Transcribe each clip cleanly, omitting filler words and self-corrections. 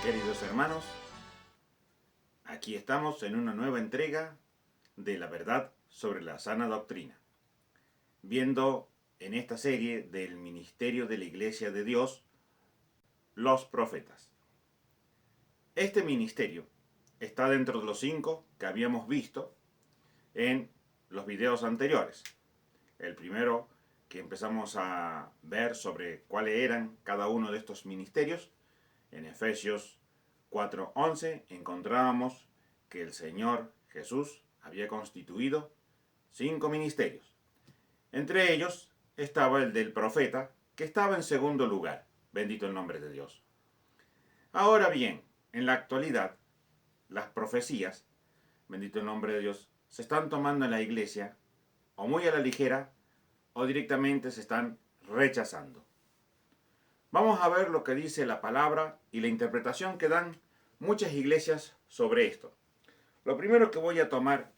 Queridos hermanos, aquí estamos en una nueva entrega de la verdad sobre la sana doctrina, viendo en esta serie del ministerio de la Iglesia de Dios, los profetas. Este ministerio está dentro de los 5 que habíamos visto en los videos anteriores. El primero que empezamos a ver sobre cuáles eran cada uno de estos ministerios, en Efesios 4:11 encontrábamos que el Señor Jesús había constituido 5 ministerios. Entre ellos estaba el del profeta, que estaba en segundo lugar. Bendito el nombre de Dios. Ahora bien, en la actualidad, las profecías, bendito el nombre de Dios, se están tomando en la iglesia o muy a la ligera o directamente se están rechazando. Vamos a ver lo que dice la palabra y la interpretación que dan muchas iglesias sobre esto. Lo primero que voy a tomar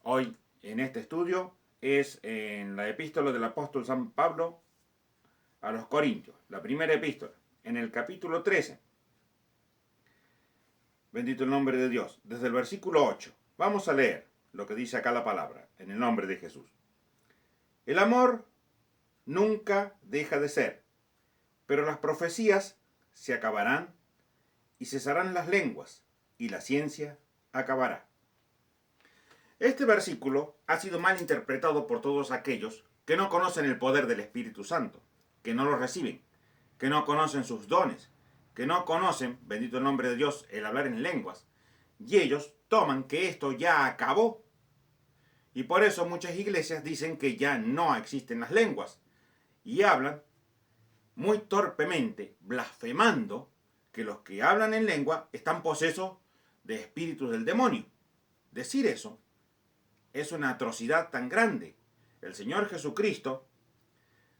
hoy en este estudio es en la epístola del apóstol San Pablo a los Corintios, la primera epístola, en el capítulo 13. Bendito el nombre de Dios. Desde el versículo 8. Vamos a leer lo que dice acá la palabra, en el nombre de Jesús. El amor nunca deja de ser, pero las profecías se acabarán y cesarán las lenguas, y la ciencia acabará. Este versículo ha sido mal interpretado por todos aquellos que no conocen el poder del Espíritu Santo, que no lo reciben, que no conocen sus dones, que no conocen, bendito el nombre de Dios, el hablar en lenguas, y ellos toman que esto ya acabó. Y por eso muchas iglesias dicen que ya no existen las lenguas, y hablan muy torpemente, blasfemando, que los que hablan en lengua están posesos de espíritus del demonio. Decir eso es una atrocidad tan grande. El Señor Jesucristo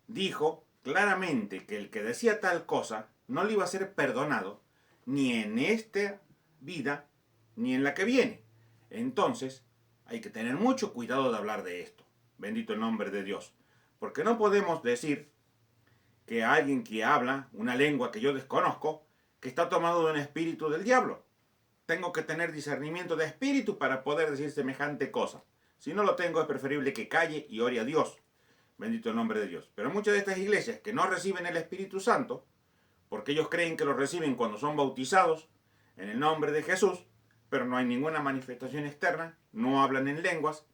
dijo claramente que el que decía tal cosa no le iba a ser perdonado ni en esta vida ni en la que viene. Entonces hay que tener mucho cuidado de hablar de esto. Bendito el nombre de Dios. Porque no podemos decir que alguien que habla una lengua que yo desconozco, que está tomado de un espíritu del diablo. Tengo que tener discernimiento de espíritu para poder decir semejante cosa. Si no lo tengo, es preferible que calle y ore a Dios. Bendito el nombre de Dios. Pero muchas de estas iglesias que no reciben el Espíritu Santo, porque ellos creen que lo reciben cuando son bautizados en el nombre de Jesús, pero no hay ninguna manifestación externa, no hablan en lenguas,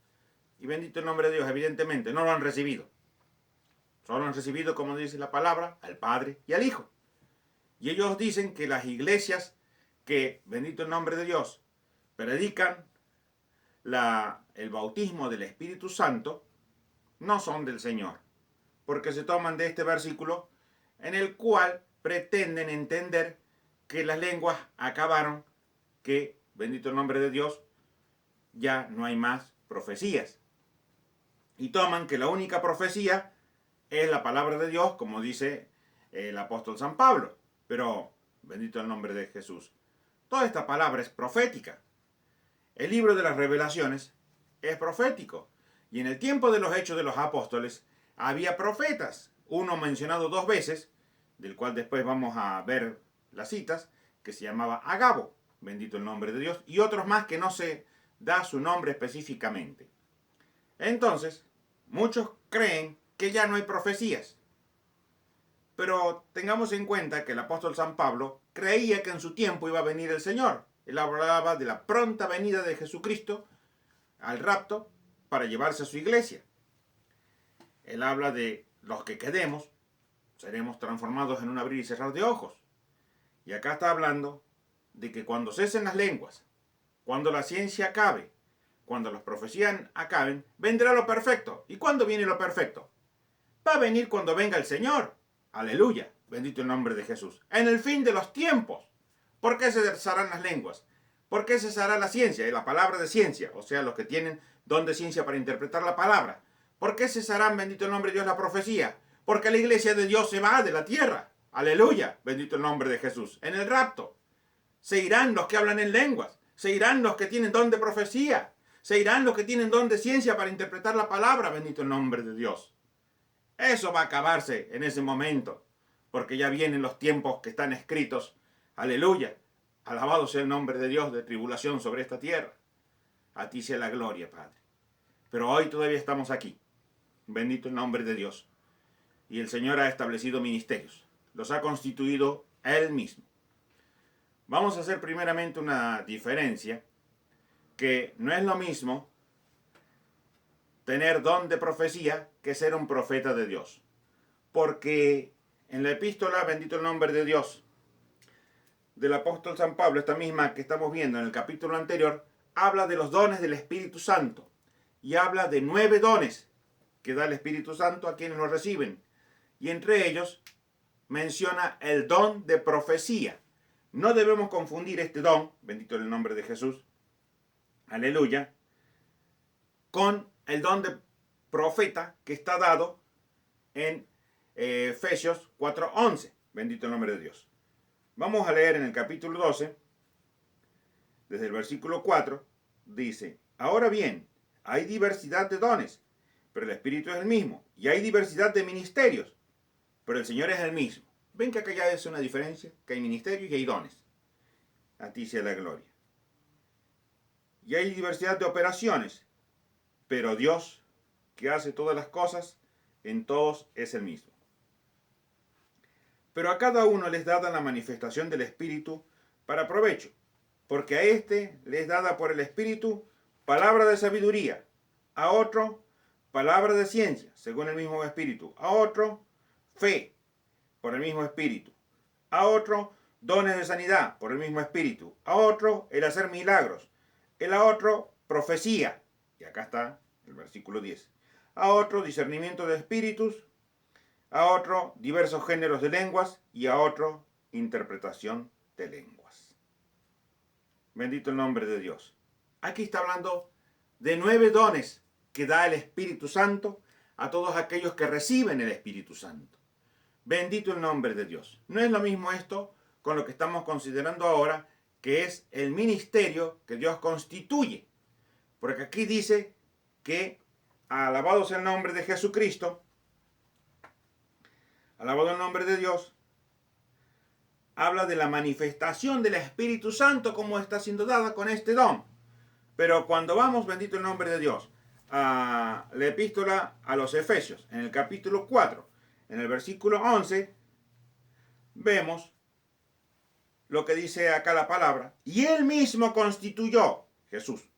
y bendito el nombre de Dios, evidentemente no lo han recibido. Solo han recibido, como dice la palabra, al Padre y al Hijo. Y ellos dicen que las iglesias que, bendito el nombre de Dios, predican el bautismo del Espíritu Santo, no son del Señor, porque se toman de este versículo en el cual pretenden entender que las lenguas acabaron, que, bendito el nombre de Dios, ya no hay más profecías. Y toman que la única profecía es la palabra de Dios, como dice el apóstol San Pablo. Pero, bendito el nombre de Jesús, toda esta palabra es profética. El libro de las Revelaciones es profético. Y en el tiempo de los Hechos de los Apóstoles había profetas, uno mencionado 2 veces, del cual después vamos a ver las citas, que se llamaba Agabo, bendito el nombre de Dios, y otros más que no se da su nombre específicamente. Entonces, muchos creen que ya no hay profecías. Pero tengamos en cuenta que el apóstol San Pablo creía que en su tiempo iba a venir el Señor. Él hablaba de la pronta venida de Jesucristo al rapto para llevarse a su iglesia. Él habla de los que quedemos, seremos transformados en un abrir y cerrar de ojos. Y acá está hablando de que cuando cesen las lenguas, cuando la ciencia acabe, cuando las profecías acaben, vendrá lo perfecto. ¿Y cuándo viene lo perfecto? Va a venir cuando venga el Señor. Aleluya, bendito el nombre de Jesús. En el fin de los tiempos. ¿Por qué cesarán las lenguas? ¿Por qué cesará la ciencia y la palabra de ciencia? O sea, los que tienen don de ciencia para interpretar la palabra. ¿Por qué cesarán, bendito el nombre de Dios, la profecía? Porque la iglesia de Dios se va de la tierra. Aleluya, bendito el nombre de Jesús. En el rapto se irán los que hablan en lenguas. Se irán los que tienen don de profecía. Se irán los que tienen don de ciencia para interpretar la palabra, bendito el nombre de Dios. Eso va a acabarse en ese momento, porque ya vienen los tiempos que están escritos, aleluya, Alabado sea el nombre de Dios, de tribulación sobre esta tierra. A ti sea la gloria, Padre. Pero hoy todavía estamos aquí. Bendito el nombre de Dios. Y el Señor ha establecido ministerios. Los ha constituido Él mismo. Vamos a hacer primeramente una diferencia, que no es lo mismo tener don de profecía que ser un profeta de Dios. Porque en la epístola, bendito el nombre de Dios, del apóstol San Pablo, esta misma que estamos viendo en el capítulo anterior, habla de los dones del Espíritu Santo y habla de 9 dones que da el Espíritu Santo a quienes lo reciben. Y entre ellos menciona el don de profecía. No debemos confundir este don, bendito el nombre de Jesús, aleluya, con el don de profeta que está dado en Efesios 4:11. Bendito el nombre de Dios. Vamos a leer en el capítulo 12, desde el versículo 4, dice: ahora bien, hay diversidad de dones, pero el Espíritu es el mismo. Y hay diversidad de ministerios, pero el Señor es el mismo. ¿Ven que acá ya es una diferencia? Que hay ministerios y hay dones. A ti sea la gloria. Y hay diversidad de operaciones, pero Dios, que hace todas las cosas, en todos es el mismo. Pero a cada uno les dada la manifestación del Espíritu para provecho, porque a este les dada por el Espíritu palabra de sabiduría, a otro palabra de ciencia, según el mismo Espíritu, a otro fe, por el mismo Espíritu, a otro dones de sanidad, por el mismo Espíritu, a otro el hacer milagros, a otro profecía, y acá está el versículo 10, a otro discernimiento de espíritus, a otro diversos géneros de lenguas y a otro interpretación de lenguas. Bendito el nombre de Dios. Aquí está hablando de 9 dones que da el Espíritu Santo a todos aquellos que reciben el Espíritu Santo. Bendito el nombre de Dios. No es lo mismo esto con lo que estamos considerando ahora, que es el ministerio que Dios constituye. Porque aquí dice que, alabado sea el nombre de Jesucristo, alabado el nombre de Dios, habla de la manifestación del Espíritu Santo como está siendo dada con este don. Pero cuando vamos, bendito el nombre de Dios, a la epístola a los Efesios, en el capítulo 4, en el versículo 11, vemos lo que dice acá la palabra. Y Él mismo constituyó, Jesús,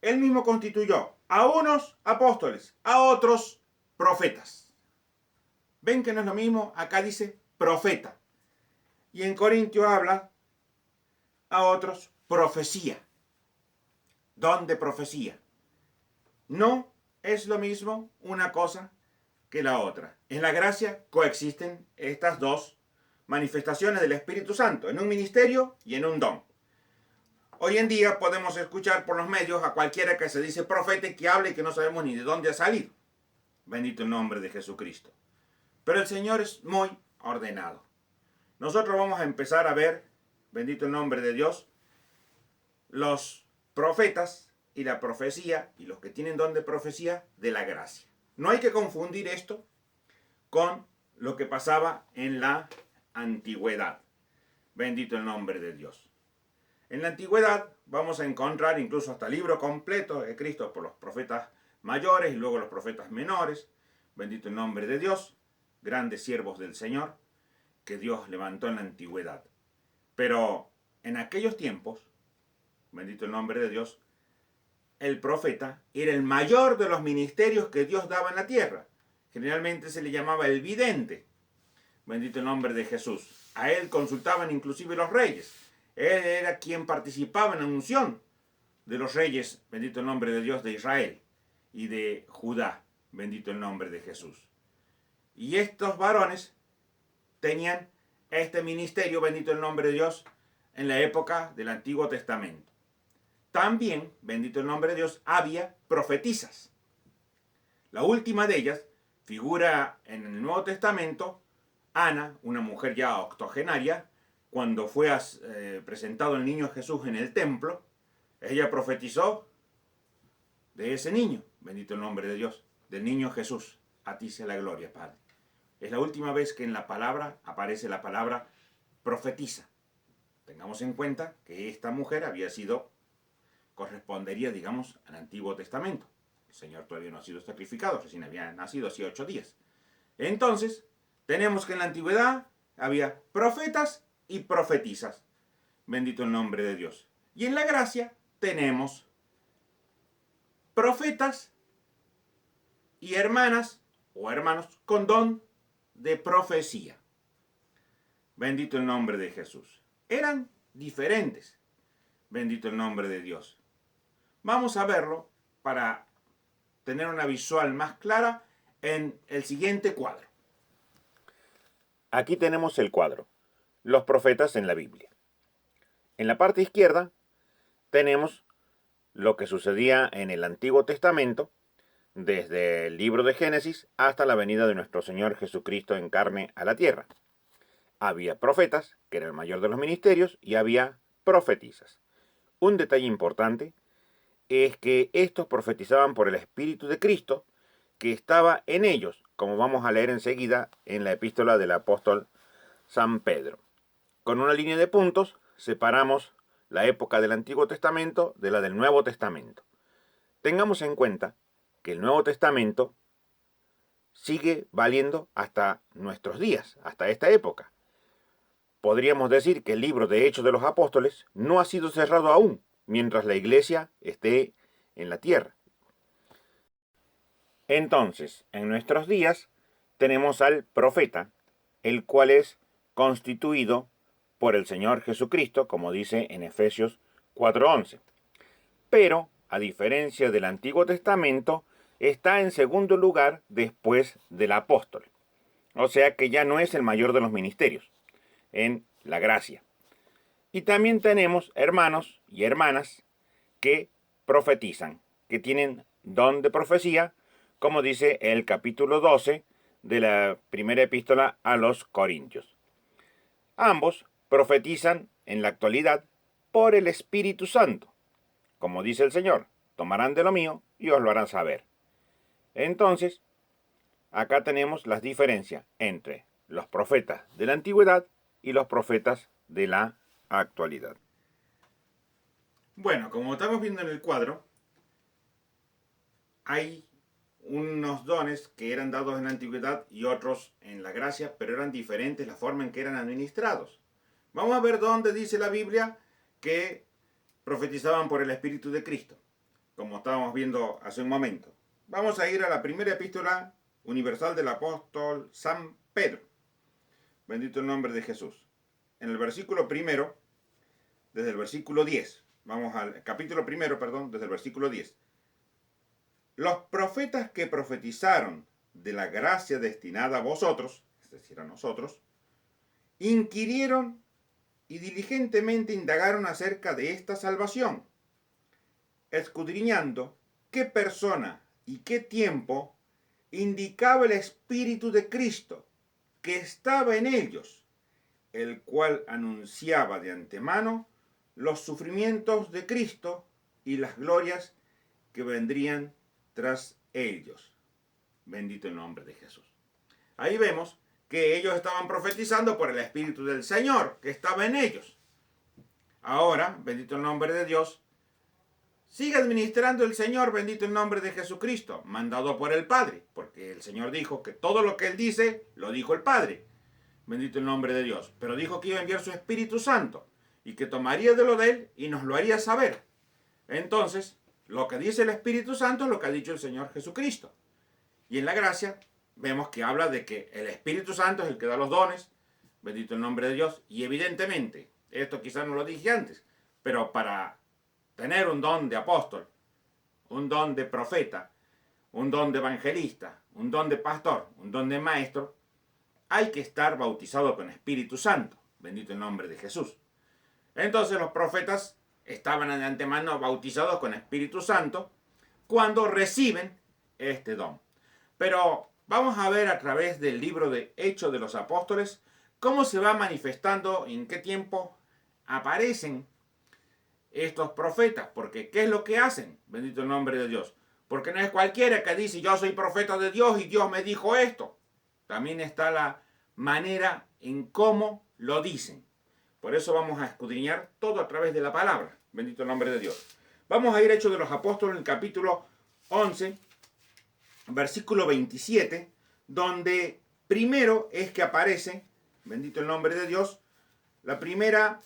Él mismo constituyó a unos apóstoles, a otros profetas. ¿Ven que no es lo mismo? Acá dice profeta. Y en Corintio habla a otros profecía. Don de profecía. No es lo mismo una cosa que la otra. En la gracia coexisten estas dos manifestaciones del Espíritu Santo, en un ministerio y en un don. Hoy en día podemos escuchar por los medios a cualquiera que se dice profeta y que hable y que no sabemos ni de dónde ha salido. Bendito el nombre de Jesucristo. Pero el Señor es muy ordenado. Nosotros vamos a empezar a ver, bendito el nombre de Dios, los profetas y la profecía y los que tienen don de profecía de la gracia. No hay que confundir esto con lo que pasaba en la antigüedad. Bendito el nombre de Dios. En la antigüedad vamos a encontrar incluso hasta libros completos escritos por los profetas mayores y luego los profetas menores. Bendito el nombre de Dios. Grandes siervos del Señor que Dios levantó en la antigüedad. Pero en aquellos tiempos, bendito el nombre de Dios, el profeta era el mayor de los ministerios que Dios daba en la tierra. Generalmente se le llamaba el vidente. Bendito el nombre de Jesús. A él consultaban inclusive los reyes. Él era quien participaba en la unción de los reyes, bendito el nombre de Dios, de Israel y de Judá. Bendito el nombre de Jesús. Y estos varones tenían este ministerio, bendito el nombre de Dios, en la época del Antiguo Testamento. También, bendito el nombre de Dios, había profetisas. La última de ellas figura en el Nuevo Testamento, Ana, una mujer ya octogenaria, cuando fue presentado el niño Jesús en el templo, ella profetizó de ese niño, bendito el nombre de Dios, del niño Jesús. A ti sea la gloria, Padre. Es la última vez que en la palabra aparece la palabra profetiza. Tengamos en cuenta que esta mujer correspondería, digamos, al Antiguo Testamento. El Señor todavía no ha sido sacrificado, recién había nacido hacía 8 días. Entonces, tenemos que en la antigüedad había profetas y profetisas. Bendito el nombre de Dios. Y en la gracia tenemos profetas y hermanas o hermanos con don de profecía. Bendito el nombre de Jesús. Eran diferentes. Bendito el nombre de Dios. Vamos a verlo para tener una visual más clara en el siguiente cuadro. Aquí tenemos el cuadro, los profetas en la Biblia. En la parte izquierda tenemos lo que sucedía en el Antiguo Testamento, desde el libro de Génesis hasta la venida de nuestro Señor Jesucristo en carne a la tierra. Había profetas, que era el mayor de los ministerios, y había profetisas. Un detalle importante es que estos profetizaban por el Espíritu de Cristo, que estaba en ellos, como vamos a leer enseguida en la epístola del apóstol San Pedro. Con una línea de puntos separamos la época del Antiguo Testamento de la del Nuevo Testamento. Tengamos en cuenta que el Nuevo Testamento sigue valiendo hasta nuestros días, hasta esta época. Podríamos decir que el libro de Hechos de los Apóstoles no ha sido cerrado aún, mientras la iglesia esté en la tierra. Entonces, en nuestros días tenemos al profeta, el cual es constituido por el Señor Jesucristo, como dice en Efesios 4:11. Pero, a diferencia del Antiguo Testamento, está en segundo lugar después del apóstol. O sea que ya no es el mayor de los ministerios, en la gracia. Y también tenemos hermanos y hermanas que profetizan, que tienen don de profecía, como dice el capítulo 12 de la primera epístola a los Corintios. Ambos profetizan en la actualidad por el Espíritu Santo. Como dice el Señor, tomarán de lo mío y os lo harán saber. Entonces, acá tenemos las diferencias entre los profetas de la antigüedad y los profetas de la actualidad. Bueno, como estamos viendo en el cuadro, hay unos dones que eran dados en la antigüedad y otros en la gracia, pero eran diferentes la forma en que eran administrados. Vamos a ver dónde dice la Biblia que profetizaban por el Espíritu de Cristo, como estábamos viendo hace un momento. Vamos a ir a la primera epístola universal del apóstol San Pedro. Bendito el nombre de Jesús. En el versículo primero, desde el versículo 10, vamos al capítulo primero, desde el versículo 10. Los profetas que profetizaron de la gracia destinada a vosotros, es decir, a nosotros, inquirieron y diligentemente indagaron acerca de esta salvación, escudriñando qué persona y qué tiempo indicaba el Espíritu de Cristo que estaba en ellos, el cual anunciaba de antemano los sufrimientos de Cristo y las glorias que vendrían tras ellos. Bendito el nombre de Jesús. Ahí vemos que ellos estaban profetizando por el Espíritu del Señor, que estaba en ellos. Ahora, bendito el nombre de Dios, sigue administrando el Señor, bendito el nombre de Jesucristo, mandado por el Padre, porque el Señor dijo que todo lo que Él dice, lo dijo el Padre. Bendito el nombre de Dios. Pero dijo que iba a enviar su Espíritu Santo y que tomaría de lo de Él y nos lo haría saber. Entonces, lo que dice el Espíritu Santo es lo que ha dicho el Señor Jesucristo. Y en la gracia vemos que habla de que el Espíritu Santo es el que da los dones, bendito el nombre de Dios, y evidentemente, esto quizás no lo dije antes, pero para tener un don de apóstol, un don de profeta, un don de evangelista, un don de pastor, un don de maestro, hay que estar bautizado con Espíritu Santo, bendito el nombre de Jesús. Entonces los profetas estaban de antemano bautizados con Espíritu Santo cuando reciben este don. Pero vamos a ver a través del libro de Hechos de los Apóstoles cómo se va manifestando, en qué tiempo aparecen estos profetas, porque ¿qué es lo que hacen? Bendito el nombre de Dios. Porque no es cualquiera que dice yo soy profeta de Dios y Dios me dijo esto. También está la manera en cómo lo dicen. Por eso vamos a escudriñar todo a través de la palabra. Bendito el nombre de Dios. Vamos a ir a Hechos de los Apóstoles en el capítulo 11, versículo 27, donde primero es que aparece, bendito el nombre de Dios, la primera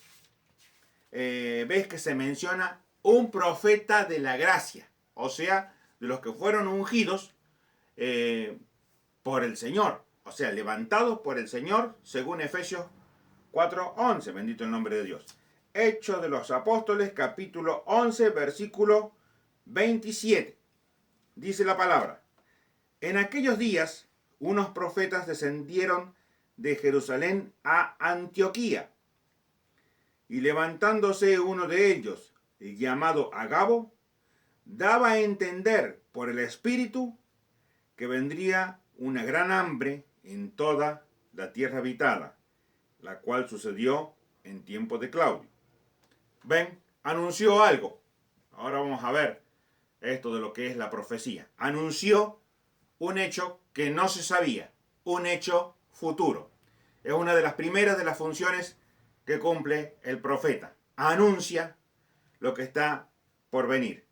vez que se menciona un profeta de la gracia, o sea, de los que fueron ungidos por el Señor, o sea, levantados por el Señor, según Efesios 4:11, bendito el nombre de Dios. Hechos de los Apóstoles, capítulo 11, versículo 27. Dice la palabra: en aquellos días, unos profetas descendieron de Jerusalén a Antioquía, y levantándose uno de ellos, llamado Agabo, daba a entender por el Espíritu que vendría una gran hambre en toda la tierra habitada, la cual sucedió en tiempo de Claudio. Ven, anunció algo. Ahora vamos a ver esto de lo que es la profecía. Anunció un hecho que no se sabía, un hecho futuro. Es una de las primeras de las funciones que cumple el profeta. Anuncia lo que está por venir.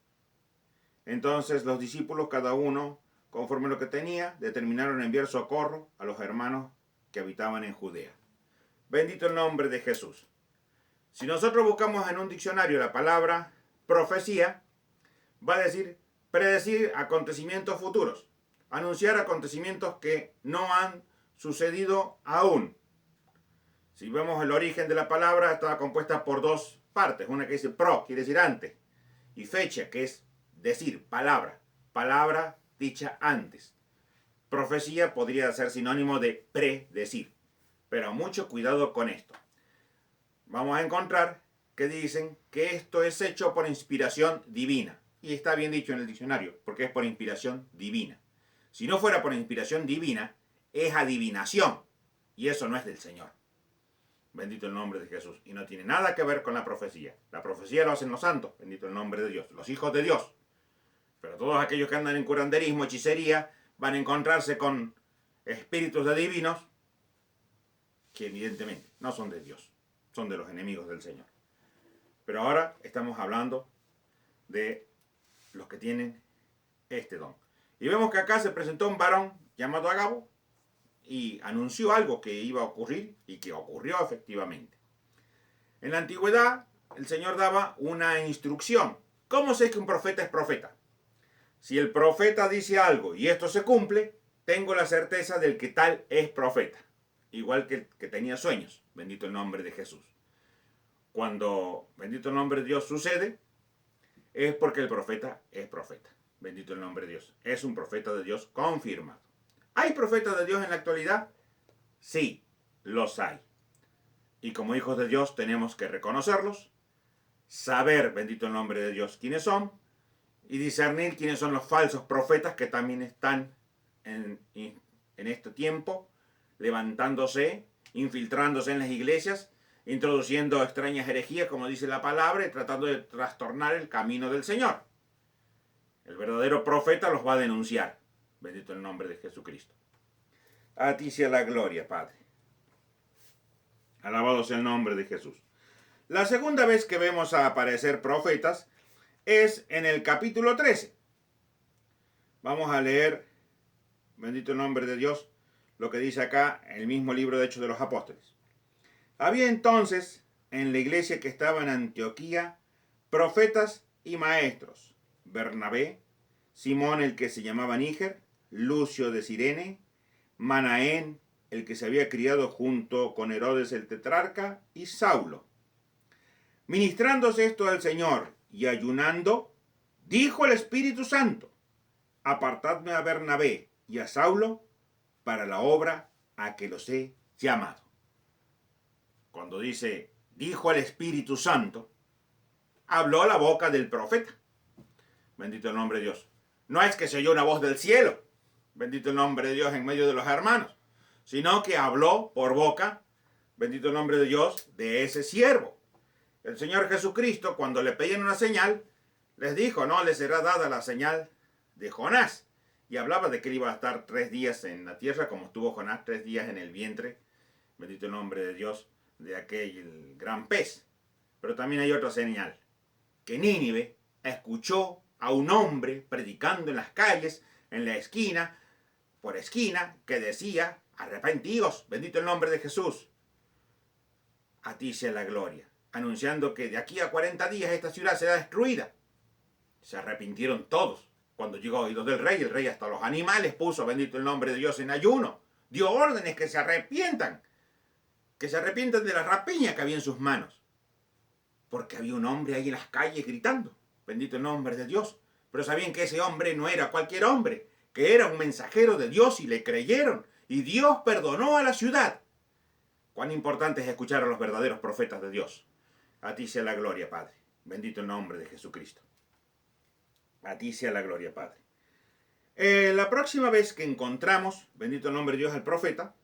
Entonces los discípulos, cada uno, conforme a lo que tenía, determinaron enviar socorro a los hermanos que habitaban en Judea. Bendito el nombre de Jesús. Si nosotros buscamos en un diccionario la palabra profecía, va a decir predecir acontecimientos futuros, anunciar acontecimientos que no han sucedido aún. Si vemos el origen de la palabra, estaba compuesta por dos partes. Una que dice pro, quiere decir antes, y fecha, que es decir, palabra dicha antes. Profecía podría ser sinónimo de predecir, pero mucho cuidado con esto. Vamos a encontrar que dicen que esto es hecho por inspiración divina. Y está bien dicho en el diccionario, porque es por inspiración divina. Si no fuera por inspiración divina, es adivinación. Y eso no es del Señor. Bendito el nombre de Jesús. Y no tiene nada que ver con la profecía. La profecía lo hacen los santos. Bendito el nombre de Dios. Los hijos de Dios. Pero todos aquellos que andan en curanderismo, hechicería, van a encontrarse con espíritus de divinos que evidentemente no son de Dios. Son de los enemigos del Señor. Pero ahora estamos hablando de los que tienen este don. Y vemos que acá se presentó un varón llamado Agabo y anunció algo que iba a ocurrir y que ocurrió efectivamente. En la antigüedad, el Señor daba una instrucción. ¿Cómo sé que un profeta es profeta? Si el profeta dice algo y esto se cumple, tengo la certeza del que tal es profeta. Igual que el que tenía sueños. Bendito el nombre de Jesús. Cuando, bendito el nombre de Dios, sucede, es porque el profeta es profeta. Bendito el nombre de Dios. Es un profeta de Dios confirmado. ¿Hay profetas de Dios en la actualidad? Sí, los hay. Y como hijos de Dios tenemos que reconocerlos, saber, bendito el nombre de Dios, quiénes son, y discernir quiénes son los falsos profetas que también están en este tiempo, levantándose, infiltrándose en las iglesias, introduciendo extrañas herejías, como dice la palabra, y tratando de trastornar el camino del Señor. El verdadero profeta los va a denunciar. Bendito el nombre de Jesucristo. A ti sea la gloria, Padre. Alabado sea el nombre de Jesús. La segunda vez que vemos a aparecer profetas es en el capítulo 13. Vamos a leer, bendito el nombre de Dios, lo que dice acá el mismo libro de Hechos de los Apóstoles. Había entonces en la iglesia que estaba en Antioquía profetas y maestros: Bernabé, Simón el que se llamaba Níger, Lucio de Cirene, Manaén el que se había criado junto con Herodes el tetrarca, y Saulo. Ministrándose esto al Señor y ayunando, dijo el Espíritu Santo: apartadme a Bernabé y a Saulo para la obra a que los he llamado. Cuando dice dijo el Espíritu Santo, habló la boca del profeta. Bendito el nombre de Dios. No es que se oyó una voz del cielo, bendito el nombre de Dios, en medio de los hermanos, sino que habló por boca, bendito el nombre de Dios, de ese siervo. El Señor Jesucristo, cuando le pedían una señal, les dijo, no les será dada la señal de Jonás. Y hablaba de que él iba a estar 3 días en la tierra, como estuvo Jonás 3 días en el vientre, bendito el nombre de Dios, de aquel gran pez. Pero también hay otra señal, que Nínive escuchó a un hombre predicando en las calles, en la esquina, por esquina, que decía, arrepentíos, bendito el nombre de Jesús. A ti sea la gloria, anunciando que de aquí a 40 días esta ciudad será destruida. Se arrepintieron todos. Cuando llegó a oídos del rey, el rey hasta los animales puso, bendito el nombre de Dios, en ayuno. Dio órdenes que se arrepientan de la rapiña que había en sus manos. Porque había un hombre ahí en las calles gritando, bendito el nombre de Dios. Pero sabían que ese hombre no era cualquier hombre, que era un mensajero de Dios y le creyeron. Y Dios perdonó a la ciudad. Cuán importante es escuchar a los verdaderos profetas de Dios. A ti sea la gloria, Padre. Bendito el nombre de Jesucristo. A ti sea la gloria, Padre. La próxima vez que encontramos, bendito el nombre de Dios, al profeta,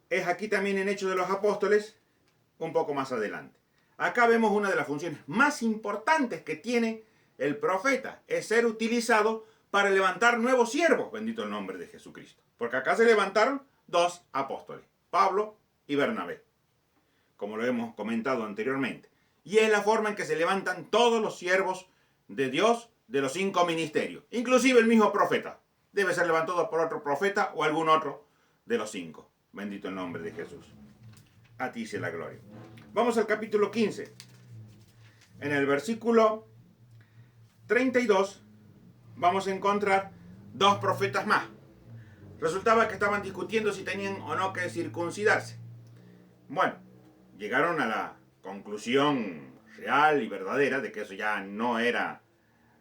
es aquí también en Hechos de los Apóstoles, un poco más adelante. Acá vemos una de las funciones más importantes que tiene el profeta, es ser utilizado para levantar nuevos siervos, bendito el nombre de Jesucristo. Porque acá se levantaron dos apóstoles, Pablo y Bernabé, como lo hemos comentado anteriormente. Y es la forma en que se levantan todos los siervos de Dios de los 5 ministerios, inclusive el mismo profeta. Debe ser levantado por otro profeta o algún otro de los 5. Bendito el nombre de Jesús. A ti sea la gloria. Vamos al capítulo 15. En el versículo 32 vamos a encontrar dos profetas más. Resultaba que estaban discutiendo si tenían o no que circuncidarse. Bueno, llegaron a la conclusión real y verdadera de que eso ya no era,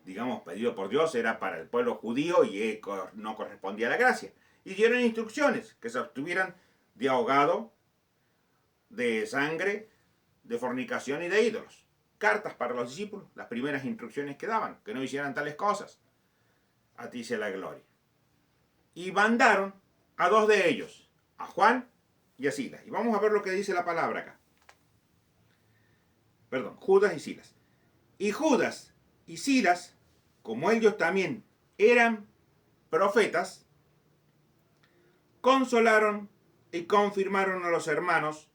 digamos, pedido por Dios, era para el pueblo judío y no correspondía a la gracia. Y dieron instrucciones que se abstuvieran de ahogado, de sangre, de fornicación y de ídolos. Cartas para los discípulos, las primeras instrucciones que daban, que no hicieran tales cosas. A ti sea la gloria. Y mandaron a dos de ellos, a Juan y a Silas. Y vamos a ver lo que dice la palabra acá. Perdón, Judas y Silas. Y Judas y Silas, como ellos también eran profetas, consolaron y confirmaron a los hermanos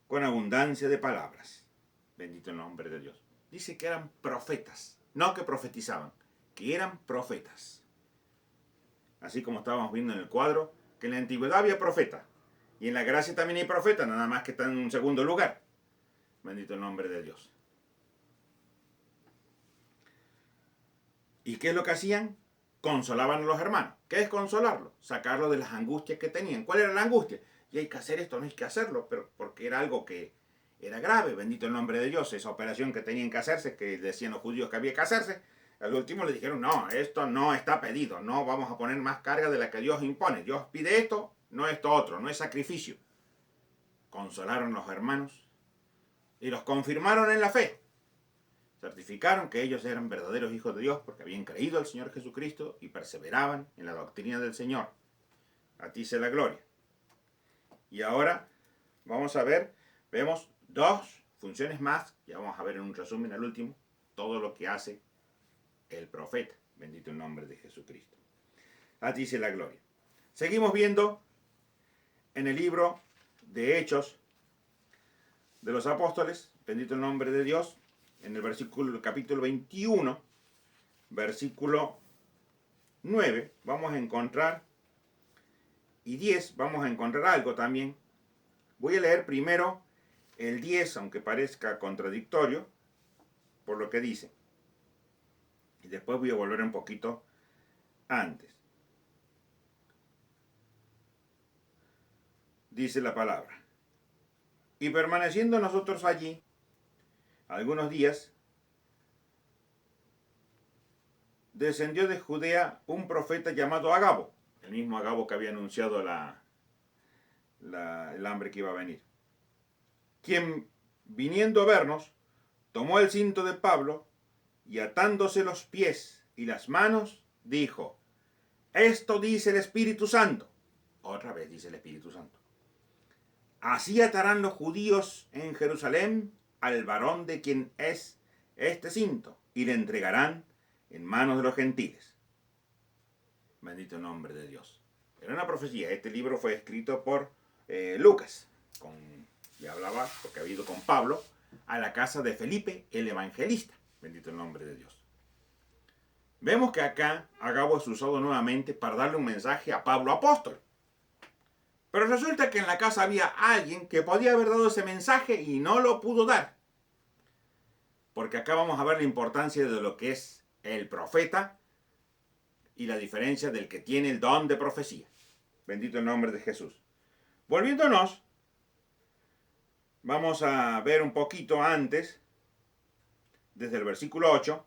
con abundancia de palabras. Bendito el nombre de Dios. Dice que eran profetas, no que profetizaban, que eran profetas. Así como estábamos viendo en el cuadro, que en la antigüedad había profeta, y en la gracia también hay profeta, nada más que está en un segundo lugar. Bendito el nombre de Dios. ¿Y qué es lo que hacían? Consolaban a los hermanos. ¿Qué es consolarlos? Sacarlos de las angustias que tenían. ¿Cuál era la angustia? Y hay que hacer esto, no hay que hacerlo, pero porque era algo que era grave, bendito el nombre de Dios. Esa operación que tenían que hacerse, que decían los judíos que había que hacerse, al último le dijeron, no, esto no está pedido, no vamos a poner más carga de la que Dios impone. Dios pide esto, no esto otro, no es sacrificio. Consolaron a los hermanos y los confirmaron en la fe. Certificaron que ellos eran verdaderos hijos de Dios porque habían creído al Señor Jesucristo y perseveraban en la doctrina del Señor. A ti sea la gloria. Y ahora vamos a ver, vemos dos funciones más, ya vamos a ver en un resumen al último, todo lo que hace el profeta. Bendito el nombre de Jesucristo. A ti sea la gloria. Seguimos viendo en el libro de Hechos de los Apóstoles, bendito el nombre de Dios, en el capítulo 21, versículo 9, vamos a encontrar, y 10, vamos a encontrar algo también. Voy a leer primero el 10, aunque parezca contradictorio, por lo que dice. Y después voy a volver un poquito antes. Dice la palabra. Y permaneciendo nosotros allí algunos días, descendió de Judea un profeta llamado Agabo, el mismo Agabo que había anunciado el hambre que iba a venir, quien, viniendo a vernos, tomó el cinto de Pablo y atándose los pies y las manos, dijo, esto dice el Espíritu Santo. Otra vez dice el Espíritu Santo. Así atarán los judíos en Jerusalén al varón de quien es este cinto, y le entregarán en manos de los gentiles. Bendito el nombre de Dios. Era una profecía. Este libro fue escrito por Lucas, con y hablaba, porque había ido con Pablo, a la casa de Felipe, el evangelista. Bendito el nombre de Dios. Vemos que acá Agabo es usado nuevamente para darle un mensaje a Pablo apóstol. Pero resulta que en la casa había alguien que podía haber dado ese mensaje y no lo pudo dar. Porque acá vamos a ver la importancia de lo que es el profeta y la diferencia del que tiene el don de profecía. Bendito el nombre de Jesús. Volviéndonos, vamos a ver un poquito antes, desde el versículo 8,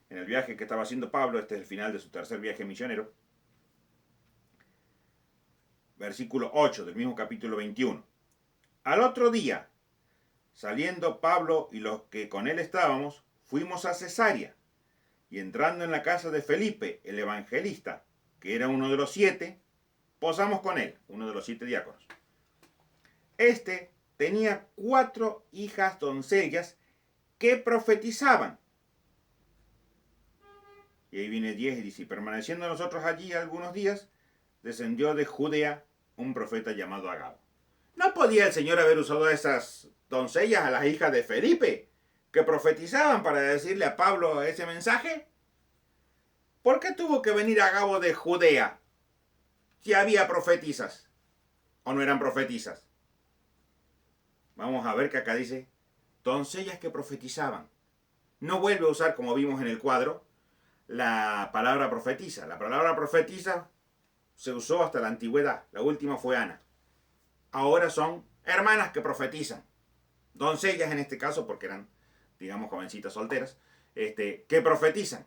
en el viaje que estaba haciendo Pablo, este es el final de su tercer viaje misionero. Versículo 8 del mismo capítulo 21. Al otro día, saliendo Pablo y los que con él estábamos, fuimos a Cesarea, y entrando en la casa de Felipe, el evangelista, que era uno de los 7, posamos con él, uno de los 7 diáconos. Este tenía 4 hijas doncellas que profetizaban. Y ahí viene 10 y dice, permaneciendo nosotros allí algunos días, descendió de Judea un profeta llamado Agabo. ¿No podía el Señor haber usado a esas doncellas, a las hijas de Felipe, que profetizaban para decirle a Pablo ese mensaje? ¿Por qué tuvo que venir Agabo de Judea si había profetisas? ¿O no eran profetisas? Vamos a ver que acá dice, doncellas que profetizaban. No vuelve a usar, como vimos en el cuadro, la palabra profetisa. La palabra profetisa se usó hasta la antigüedad. La última fue Ana. Ahora son hermanas que profetizan. Doncellas en este caso, porque eran, digamos, jovencitas solteras, que profetizan.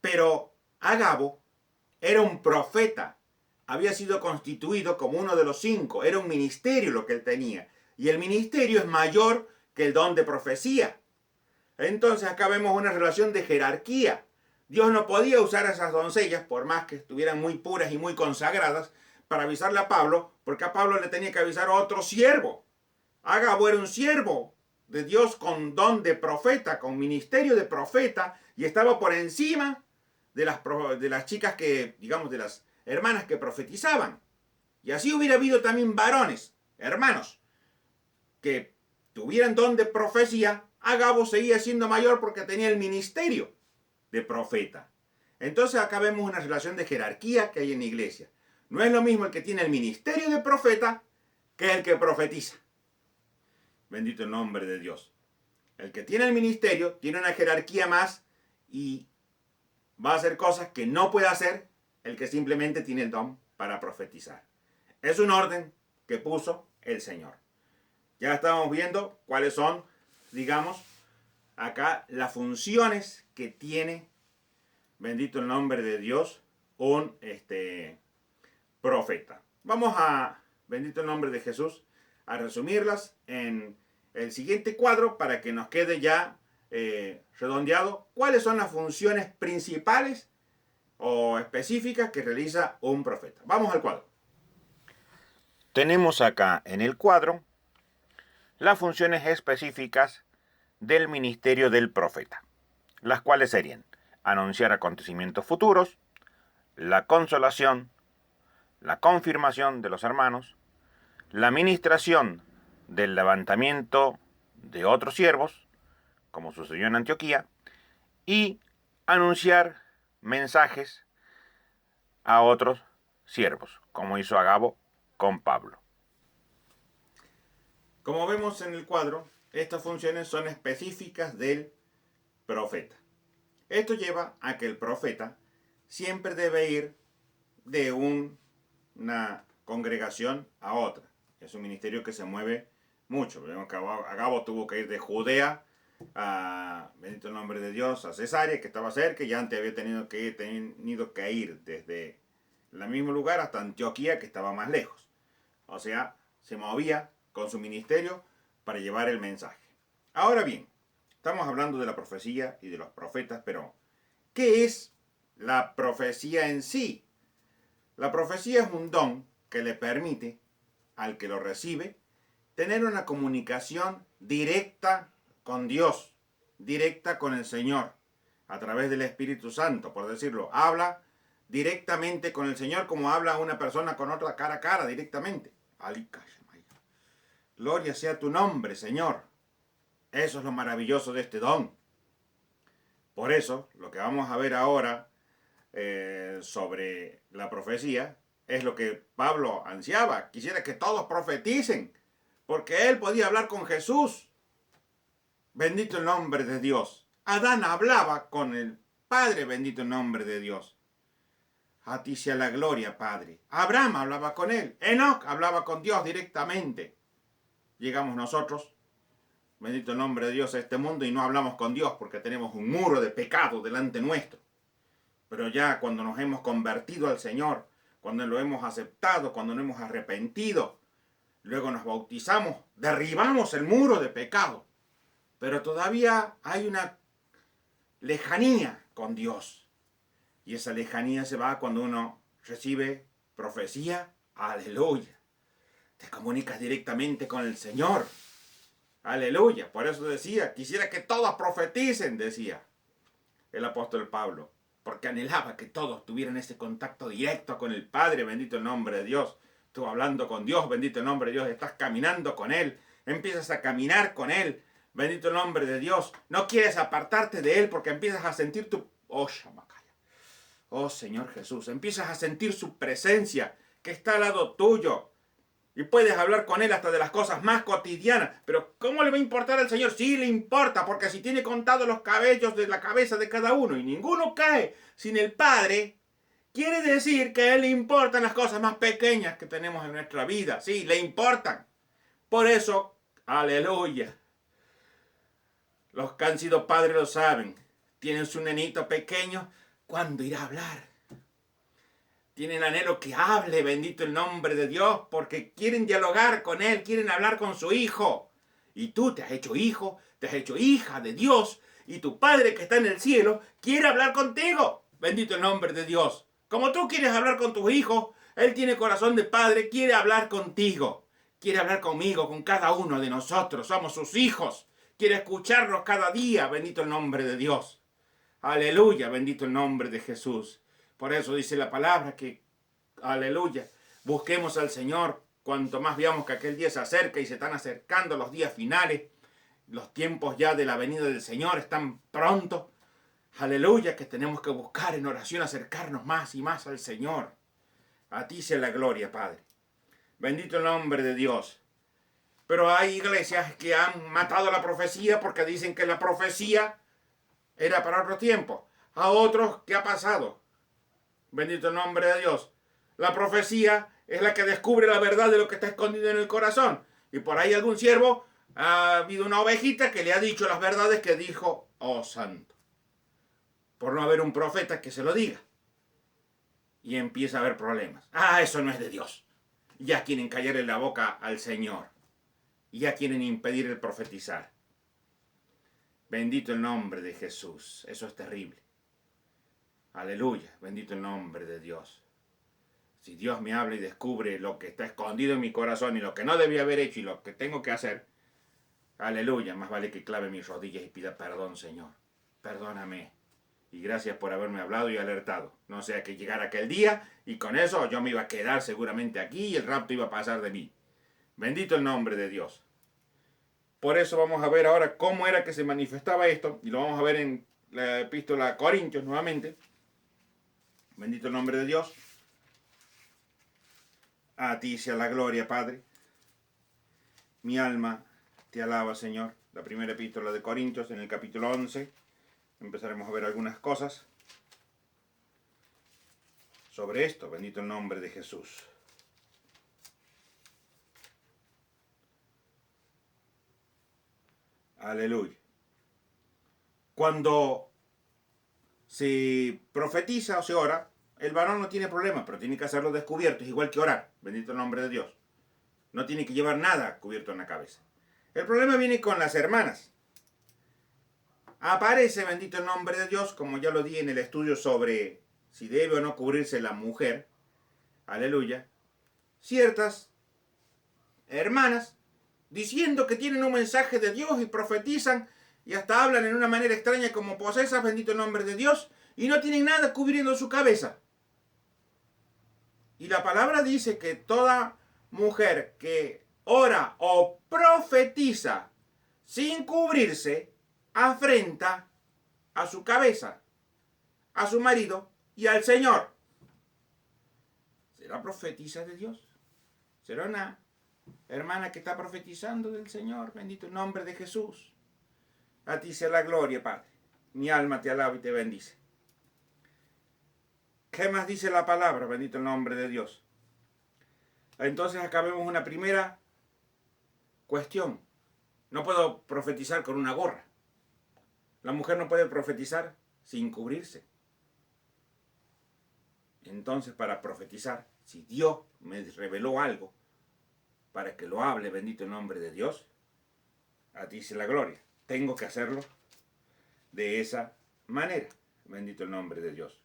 Pero Agabo era un profeta. Había sido constituido como uno de los 5. Era un ministerio lo que él tenía. Y el ministerio es mayor que el don de profecía. Entonces acá vemos una relación de jerarquía. Dios no podía usar a esas doncellas, por más que estuvieran muy puras y muy consagradas, para avisarle a Pablo, porque a Pablo le tenía que avisar a otro siervo. Agabo era un siervo de Dios con don de profeta, con ministerio de profeta, y estaba por encima de las chicas que, digamos, de las hermanas que profetizaban. Y así hubiera habido también varones, hermanos, que tuvieran don de profecía. Agabo seguía siendo mayor porque tenía el ministerio de profeta. Entonces acá vemos una relación de jerarquía que hay en la iglesia. No es lo mismo el que tiene el ministerio de profeta que el que profetiza. Bendito el nombre de Dios. El que tiene el ministerio tiene una jerarquía más y va a hacer cosas que no puede hacer el que simplemente tiene el don para profetizar. Es un orden que puso el Señor. Ya estamos viendo cuáles son, digamos, acá las funciones que tiene, bendito el nombre de Dios, un profeta. Vamos a, bendito el nombre de Jesús, a resumirlas en el siguiente cuadro para que nos quede ya redondeado cuáles son las funciones principales o específicas que realiza un profeta. Vamos al cuadro. Tenemos acá en el cuadro las funciones específicas del ministerio del profeta, las cuales serían anunciar acontecimientos futuros, la consolación, la confirmación de los hermanos, la ministración del levantamiento de otros siervos, como sucedió en Antioquía, y anunciar mensajes a otros siervos, como hizo Agabo con Pablo. Como vemos en el cuadro, estas funciones son específicas del profeta. Esto lleva a que el profeta siempre debe ir de una congregación a otra. Es un ministerio que se mueve mucho. Vemos que Agabo tuvo que ir de Judea a, bendito el nombre de Dios, a Cesarea, que estaba cerca, y antes había tenido que ir desde el mismo lugar hasta Antioquía, que estaba más lejos. O sea, se movía con su ministerio para llevar el mensaje. Ahora bien, estamos hablando de la profecía y de los profetas, pero ¿qué es la profecía en sí? La profecía es un don que le permite al que lo recibe tener una comunicación directa con Dios, directa con el Señor, a través del Espíritu Santo, por decirlo. Habla directamente con el Señor como habla una persona con otra cara a cara, directamente. Gloria sea tu nombre, Señor. Eso es lo maravilloso de este don. Por eso, lo que vamos a ver ahora sobre la profecía es lo que Pablo ansiaba. Quisiera que todos profeticen, porque él podía hablar con Jesús. Bendito el nombre de Dios. Adán hablaba con el Padre, bendito el nombre de Dios. A ti sea la gloria, Padre. Abraham hablaba con él. Enoc hablaba con Dios directamente. Llegamos nosotros, bendito el nombre de Dios, a este mundo y no hablamos con Dios porque tenemos un muro de pecado delante nuestro. Pero ya cuando nos hemos convertido al Señor, cuando lo hemos aceptado, cuando nos hemos arrepentido, luego nos bautizamos, derribamos el muro de pecado. Pero todavía hay una lejanía con Dios. Y esa lejanía se va cuando uno recibe profecía. Aleluya. Te comunicas directamente con el Señor. Aleluya. Por eso decía, quisiera que todos profeticen, decía el apóstol Pablo. Porque anhelaba que todos tuvieran ese contacto directo con el Padre, bendito el nombre de Dios. Tú hablando con Dios, bendito el nombre de Dios. Estás caminando con Él. Empiezas a caminar con Él. Bendito el nombre de Dios. No quieres apartarte de Él porque empiezas a sentir tu... Oh, Señor Jesús. Empiezas a sentir su presencia que está al lado tuyo. Y puedes hablar con Él hasta de las cosas más cotidianas. Pero ¿cómo le va a importar al Señor? Sí le importa, porque si tiene contados los cabellos de la cabeza de cada uno y ninguno cae sin el Padre, quiere decir que a Él le importan las cosas más pequeñas que tenemos en nuestra vida. Sí, le importan. Por eso, aleluya. Los que han sido padres lo saben. Tienen su nenito pequeño, ¿cuándo irá a hablar? Tienen anhelo que hable, bendito el nombre de Dios, porque quieren dialogar con Él, quieren hablar con su hijo. Y tú te has hecho hijo, te has hecho hija de Dios, y tu Padre que está en el cielo quiere hablar contigo. Bendito el nombre de Dios. Como tú quieres hablar con tus hijos, Él tiene corazón de padre, quiere hablar contigo. Quiere hablar conmigo, con cada uno de nosotros. Somos sus hijos. Quiere escucharnos cada día, bendito el nombre de Dios. Aleluya, bendito el nombre de Jesús. Por eso dice la palabra que, aleluya, busquemos al Señor cuanto más veamos que aquel día se acerca y se están acercando los días finales. Los tiempos ya de la venida del Señor están pronto. Aleluya, que tenemos que buscar en oración acercarnos más y más al Señor. A ti sea la gloria, Padre. Bendito el nombre de Dios. Pero hay iglesias que han matado la profecía porque dicen que la profecía era para otro tiempo. A otros, ¿qué ha pasado? Bendito el nombre de Dios. La profecía es la que descubre la verdad de lo que está escondido en el corazón. Y por ahí algún siervo, ha habido una ovejita que le ha dicho las verdades que dijo, oh santo. Por no haber un profeta que se lo diga. Y empieza a haber problemas. Ah, eso no es de Dios. Ya quieren callarle la boca al Señor. Ya quieren impedir el profetizar. Bendito el nombre de Jesús. Eso es terrible. Aleluya. Bendito el nombre de Dios. Si Dios me habla y descubre lo que está escondido en mi corazón y lo que no debía haber hecho y lo que tengo que hacer, aleluya, más vale que clave mis rodillas y pida perdón, Señor. Perdóname. Y gracias por haberme hablado y alertado. No sea que llegara aquel día y con eso yo me iba a quedar seguramente aquí y el rapto iba a pasar de mí. Bendito el nombre de Dios. Por eso vamos a ver ahora cómo era que se manifestaba esto. Y lo vamos a ver en la epístola a Corintios nuevamente. Bendito el nombre de Dios. A ti sea la gloria, Padre. Mi alma te alaba, Señor. La primera epístola de Corintios en el capítulo 11. Empezaremos a ver algunas cosas sobre esto. Bendito el nombre de Jesús. Aleluya. Cuando se profetiza o se ora, el varón no tiene problema, pero tiene que hacerlo descubierto. Es igual que orar. Bendito el nombre de Dios. No tiene que llevar nada cubierto en la cabeza. El problema viene con las hermanas. Aparece, bendito el nombre de Dios, como ya lo di en el estudio sobre si debe o no cubrirse la mujer. Aleluya. Ciertas hermanas diciendo que tienen un mensaje de Dios y profetizan y hasta hablan en una manera extraña como posesas, bendito el nombre de Dios, y no tienen nada cubriendo su cabeza. Y la palabra dice que toda mujer que ora o profetiza sin cubrirse, afrenta a su cabeza, a su marido y al Señor. ¿Será profetiza de Dios? ¿Será una hermana que está profetizando del Señor? Bendito el nombre de Jesús. A ti sea la gloria, Padre. Mi alma te alaba y te bendice. ¿Qué más dice la palabra? Bendito el nombre de Dios. Entonces acá vemos una primera cuestión. No puedo profetizar con una gorra. La mujer no puede profetizar sin cubrirse. Entonces, para profetizar, si Dios me reveló algo para que lo hable, bendito el nombre de Dios, a ti sea la gloria. Tengo que hacerlo de esa manera. Bendito el nombre de Dios.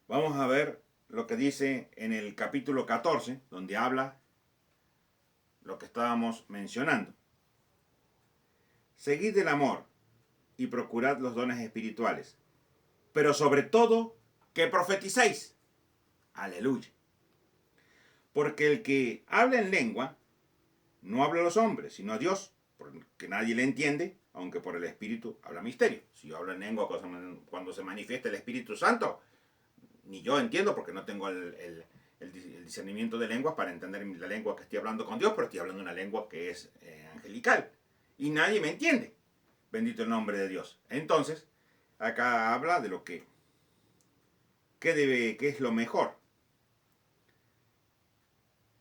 Vamos a ver lo que dice en el capítulo 14, donde habla lo que estábamos mencionando. Seguid el amor y procurad los dones espirituales, pero sobre todo que profeticéis. Aleluya. Porque el que habla en lengua no habla a los hombres, sino a Dios, porque nadie le entiende, aunque por el Espíritu habla misterio. Si yo hablo en lengua cuando se manifiesta el Espíritu Santo, ni yo entiendo porque no tengo el discernimiento de lenguas para entender la lengua que estoy hablando con Dios, pero estoy hablando una lengua que es angelical. Y nadie me entiende. Bendito el nombre de Dios. Entonces, acá habla de lo qué es lo mejor.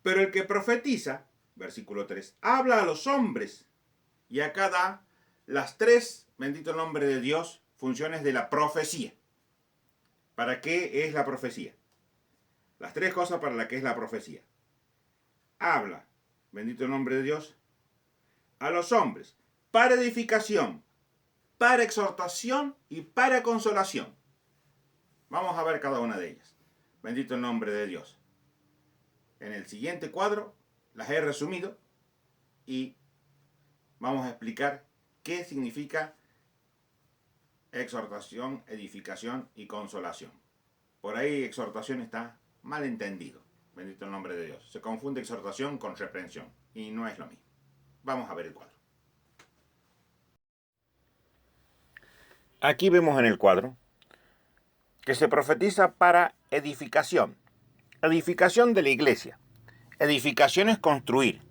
Pero el que profetiza, versículo 3, habla a los hombres. Y acá da las tres, bendito el nombre de Dios, funciones de la profecía. ¿Para qué es la profecía? Las tres cosas para las que es la profecía. Habla, bendito el nombre de Dios, a los hombres, para edificación, para exhortación y para consolación. Vamos a ver cada una de ellas. Bendito el nombre de Dios. En el siguiente cuadro las he resumido y vamos a explicar qué significa exhortación, edificación y consolación. Por ahí exhortación está mal entendido. Bendito el nombre de Dios. Se confunde exhortación con reprensión y no es lo mismo. Vamos a ver el cuadro. Aquí vemos en el cuadro que se profetiza para edificación. Edificación de la iglesia. Edificación es construir.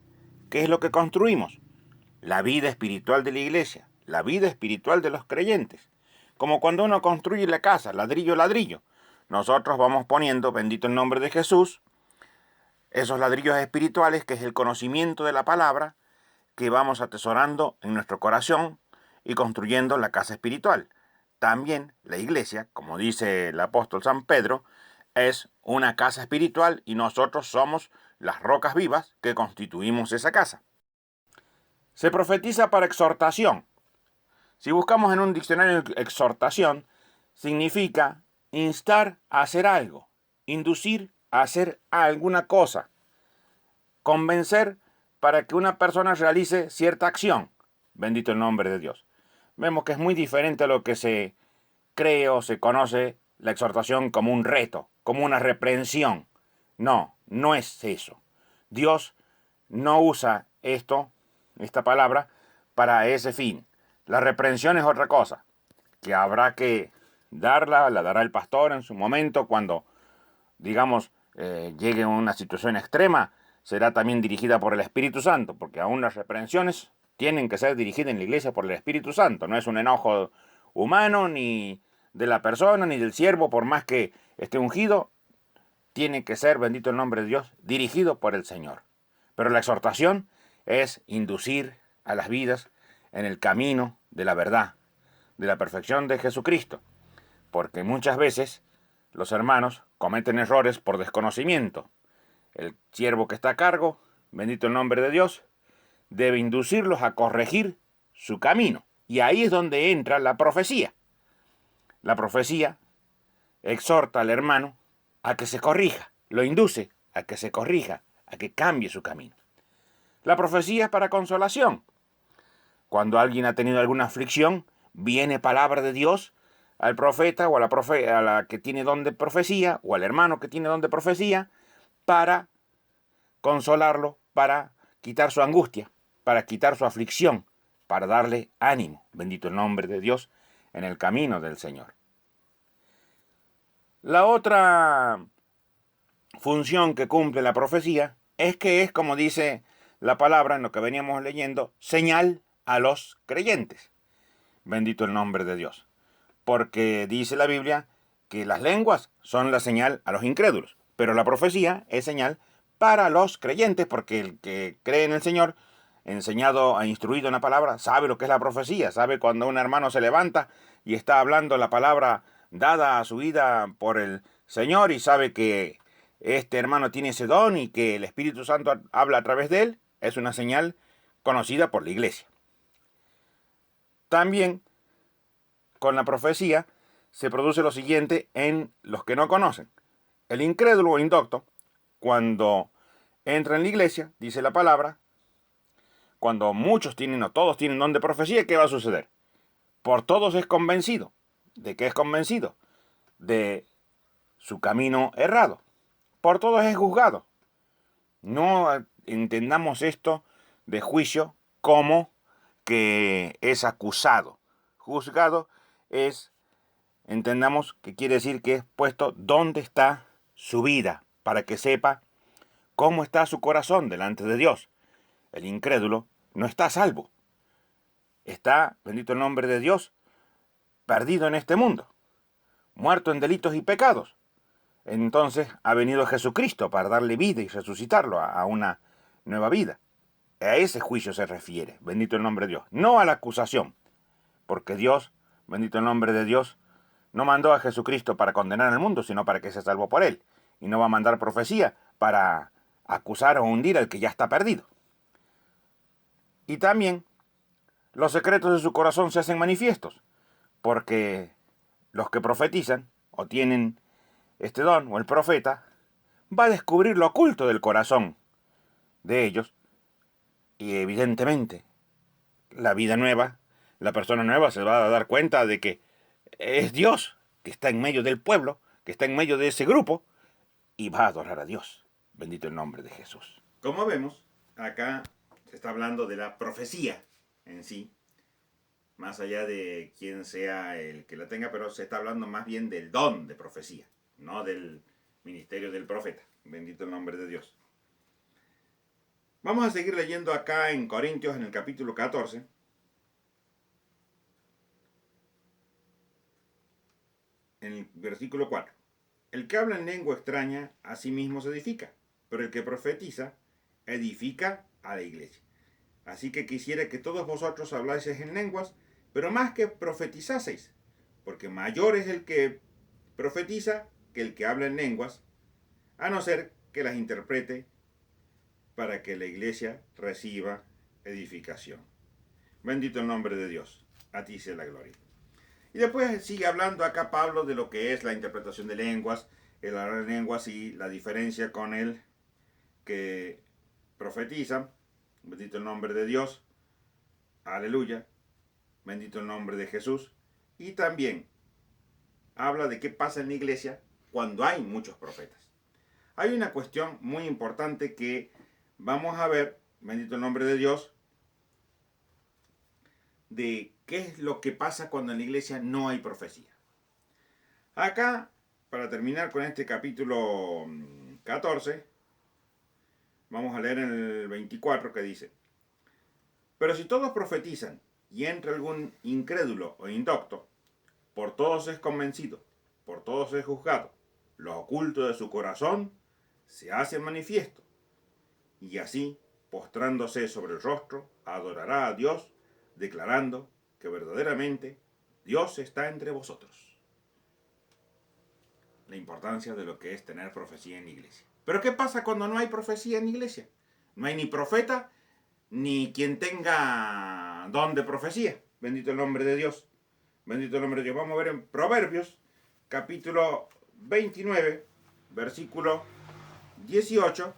¿Qué es lo que construimos? La vida espiritual de la iglesia, la vida espiritual de los creyentes. Como cuando uno construye la casa, ladrillo a ladrillo. Nosotros vamos poniendo, bendito el nombre de Jesús, esos ladrillos espirituales, que es el conocimiento de la palabra, que vamos atesorando en nuestro corazón y construyendo la casa espiritual. También la iglesia, como dice el apóstol San Pedro, es una casa espiritual y nosotros somos las rocas vivas que constituimos esa casa. Se profetiza para exhortación. Si buscamos en un diccionario exhortación, significa instar a hacer algo, inducir a hacer alguna cosa, convencer para que una persona realice cierta acción. Bendito el nombre de Dios. Vemos que es muy diferente a lo que se cree o se conoce la exhortación como un reto, como una reprensión. No, no es eso. Dios no usa esta palabra, para ese fin. La reprensión es otra cosa, que habrá que darla, la dará el pastor en su momento, cuando, digamos, llegue a una situación extrema, será también dirigida por el Espíritu Santo, porque aún las reprensiones tienen que ser dirigidas en la iglesia por el Espíritu Santo. No es un enojo humano, ni de la persona, ni del siervo, por más que esté ungido, tiene que ser, bendito el nombre de Dios, dirigido por el Señor. Pero la exhortación es inducir a las vidas en el camino de la verdad, de la perfección de Jesucristo. Porque muchas veces los hermanos cometen errores por desconocimiento. El siervo que está a cargo, bendito el nombre de Dios, debe inducirlos a corregir su camino. Y ahí es donde entra la profecía. La profecía exhorta al hermano a que se corrija, lo induce a que se corrija, a que cambie su camino. La profecía es para consolación. Cuando alguien ha tenido alguna aflicción, viene palabra de Dios al profeta o a la que tiene don de profecía, o al hermano que tiene don de profecía, para consolarlo, para quitar su angustia, para quitar su aflicción, para darle ánimo, bendito el nombre de Dios, en el camino del Señor. La otra función que cumple la profecía es que es, como dice la palabra en lo que veníamos leyendo, señal a los creyentes. Bendito el nombre de Dios. Porque dice la Biblia que las lenguas son la señal a los incrédulos, pero la profecía es señal para los creyentes, porque el que cree en el Señor, enseñado e instruido en la palabra, sabe lo que es la profecía, sabe cuando un hermano se levanta y está hablando la palabra dada a su vida por el Señor y sabe que este hermano tiene ese don y que el Espíritu Santo habla a través de él, es una señal conocida por la iglesia. También con la profecía se produce lo siguiente en los que no conocen. El incrédulo o indocto, cuando entra en la iglesia, dice la palabra, cuando muchos tienen o todos tienen don de profecía, ¿qué va a suceder? Por todos es convencido. ¿De qué es convencido? De su camino errado. Por todos es juzgado. No entendamos esto de juicio como que es acusado. Juzgado es, entendamos que quiere decir que es puesto dónde está su vida, para que sepa cómo está su corazón delante de Dios. El incrédulo no está a salvo. Está, bendito el nombre de Dios, perdido en este mundo, muerto en delitos y pecados. Entonces ha venido Jesucristo para darle vida y resucitarlo a una nueva vida. A ese juicio se refiere, bendito el nombre de Dios, no a la acusación, porque Dios, bendito el nombre de Dios, no mandó a Jesucristo para condenar al mundo, sino para que se salvó por él, y no va a mandar profecía para acusar o hundir al que ya está perdido. Y también los secretos de su corazón se hacen manifiestos, porque los que profetizan o tienen este don o el profeta va a descubrir lo oculto del corazón de ellos y evidentemente la vida nueva, la persona nueva se va a dar cuenta de que es Dios que está en medio del pueblo, que está en medio de ese grupo y va a adorar a Dios. Bendito el nombre de Jesús. Como vemos, acá se está hablando de la profecía en sí, más allá de quién sea el que la tenga, pero se está hablando más bien del don de profecía, no del ministerio del profeta. Bendito el nombre de Dios. Vamos a seguir leyendo acá en Corintios, en el capítulo 14. En el versículo 4. El que habla en lengua extraña a sí mismo se edifica, pero el que profetiza edifica a la iglesia. Así que quisiera que todos vosotros hablaseis en lenguas, pero más que profetizaseis, porque mayor es el que profetiza que el que habla en lenguas, a no ser que las interprete para que la iglesia reciba edificación. Bendito el nombre de Dios, a ti sea la gloria. Y después sigue hablando acá Pablo de lo que es la interpretación de lenguas, el hablar en lenguas y la diferencia con el que profetiza. Bendito el nombre de Dios, aleluya, bendito el nombre de Jesús. Y también habla de qué pasa en la iglesia cuando hay muchos profetas. Hay una cuestión muy importante que vamos a ver, bendito el nombre de Dios, de qué es lo que pasa cuando en la iglesia no hay profecía. Acá, para terminar con este capítulo 14, vamos a leer en el 24 que dice: pero si todos profetizan y entra algún incrédulo o indocto, por todos es convencido, por todos es juzgado, lo oculto de su corazón se hace manifiesto, y así, postrándose sobre el rostro, adorará a Dios, declarando que verdaderamente Dios está entre vosotros. La importancia de lo que es tener profecía en la iglesia. Pero ¿qué pasa cuando no hay profecía en la iglesia? No hay ni profeta, ni quien tenga don de profecía. Bendito el nombre de Dios. Bendito el nombre de Dios. Vamos a ver en Proverbios, capítulo 29, versículo 18,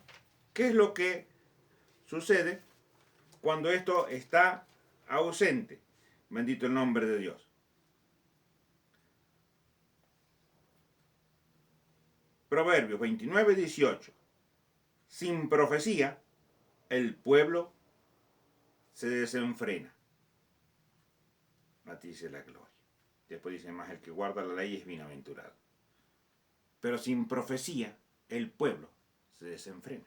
qué es lo que sucede cuando esto está ausente. Bendito el nombre de Dios. Proverbios 29, 18. sin profecía, el pueblo se desenfrena. A ti sea la gloria. Después dice más, el que guarda la ley es bienaventurado. Pero sin profecía, el pueblo se desenfrena.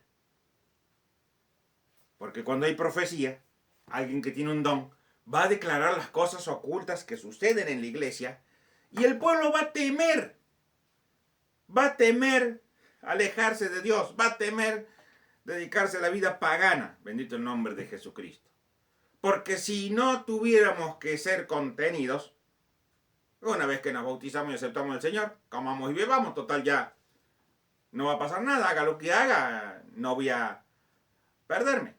Porque cuando hay profecía, alguien que tiene un don va a declarar las cosas ocultas que suceden en la iglesia y el pueblo va a temer. Va a temer alejarse de Dios, va a temer dedicarse a la vida pagana. Bendito el nombre de Jesucristo. Porque si no tuviéramos que ser contenidos, una vez que nos bautizamos y aceptamos al Señor, comamos y bebamos, total ya no va a pasar nada, haga lo que haga, no voy a perderme.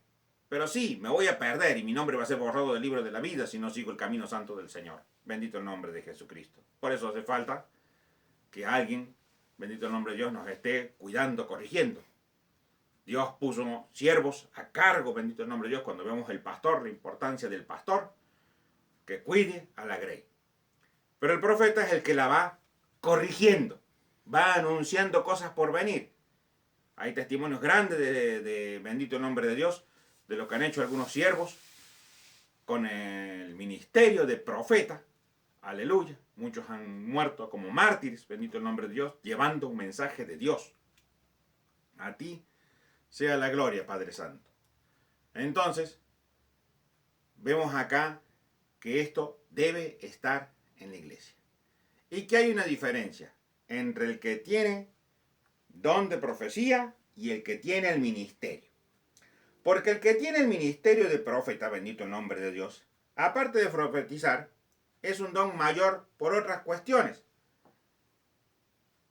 Pero sí, me voy a perder y mi nombre va a ser borrado del libro de la vida si no sigo el camino santo del Señor. Bendito el nombre de Jesucristo. Por eso hace falta que alguien, bendito el nombre de Dios, nos esté cuidando, corrigiendo. Dios puso siervos a cargo, bendito el nombre de Dios, cuando vemos el pastor, la importancia del pastor, que cuide a la grey. Pero el profeta es el que la va corrigiendo, va anunciando cosas por venir. Hay testimonios grandes de bendito el nombre de Dios, de lo que han hecho algunos siervos con el ministerio de profeta. Aleluya. Muchos han muerto como mártires, bendito el nombre de Dios, llevando un mensaje de Dios. A ti sea la gloria, Padre Santo. Entonces, vemos acá que esto debe estar en la iglesia. Y que hay una diferencia entre el que tiene don de profecía y el que tiene el ministerio. Porque el que tiene el ministerio de profeta, bendito el nombre de Dios, aparte de profetizar, es un don mayor por otras cuestiones.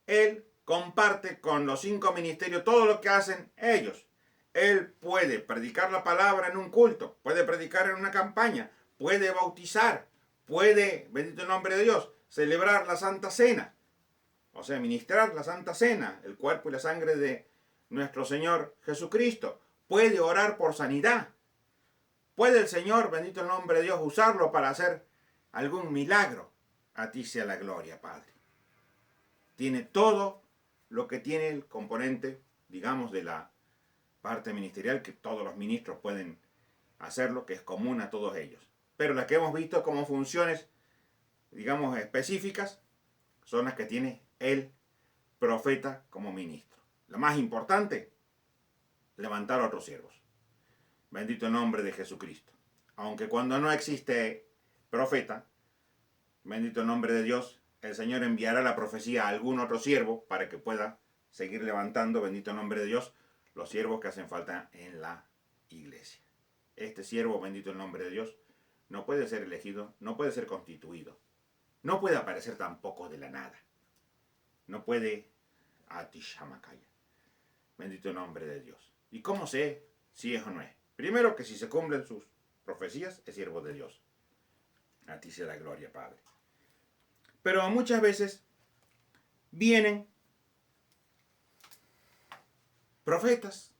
Él comparte con los 5 ministerios todo lo que hacen ellos. Él puede predicar la palabra en un culto, puede predicar en una campaña, puede bautizar, puede, bendito el nombre de Dios, celebrar la Santa Cena. O sea, ministrar la Santa Cena, el cuerpo y la sangre de nuestro Señor Jesucristo. Puede orar por sanidad. Puede el Señor, bendito el nombre de Dios, usarlo para hacer algún milagro. A ti sea la gloria, Padre. Tiene todo lo que tiene el componente, digamos, de la parte ministerial, que todos los ministros pueden hacerlo, que es común a todos ellos. Pero las que hemos visto como funciones, digamos, específicas, son las que tiene el profeta como ministro. La más importante, levantar a otros siervos. Bendito el nombre de Jesucristo. Aunque cuando no existe profeta, bendito el nombre de Dios, el Señor enviará la profecía a algún otro siervo para que pueda seguir levantando, bendito el nombre de Dios, los siervos que hacen falta en la iglesia. Este siervo, bendito el nombre de Dios, no puede ser elegido, no puede ser constituido, no puede aparecer tampoco de la nada. No puede atishamakaya. Bendito el nombre de Dios. ¿Y cómo sé si es o no es? Primero, que si se cumplen sus profecías, es siervo de Dios. A ti sea la gloria, Padre. Pero muchas veces vienen profetas,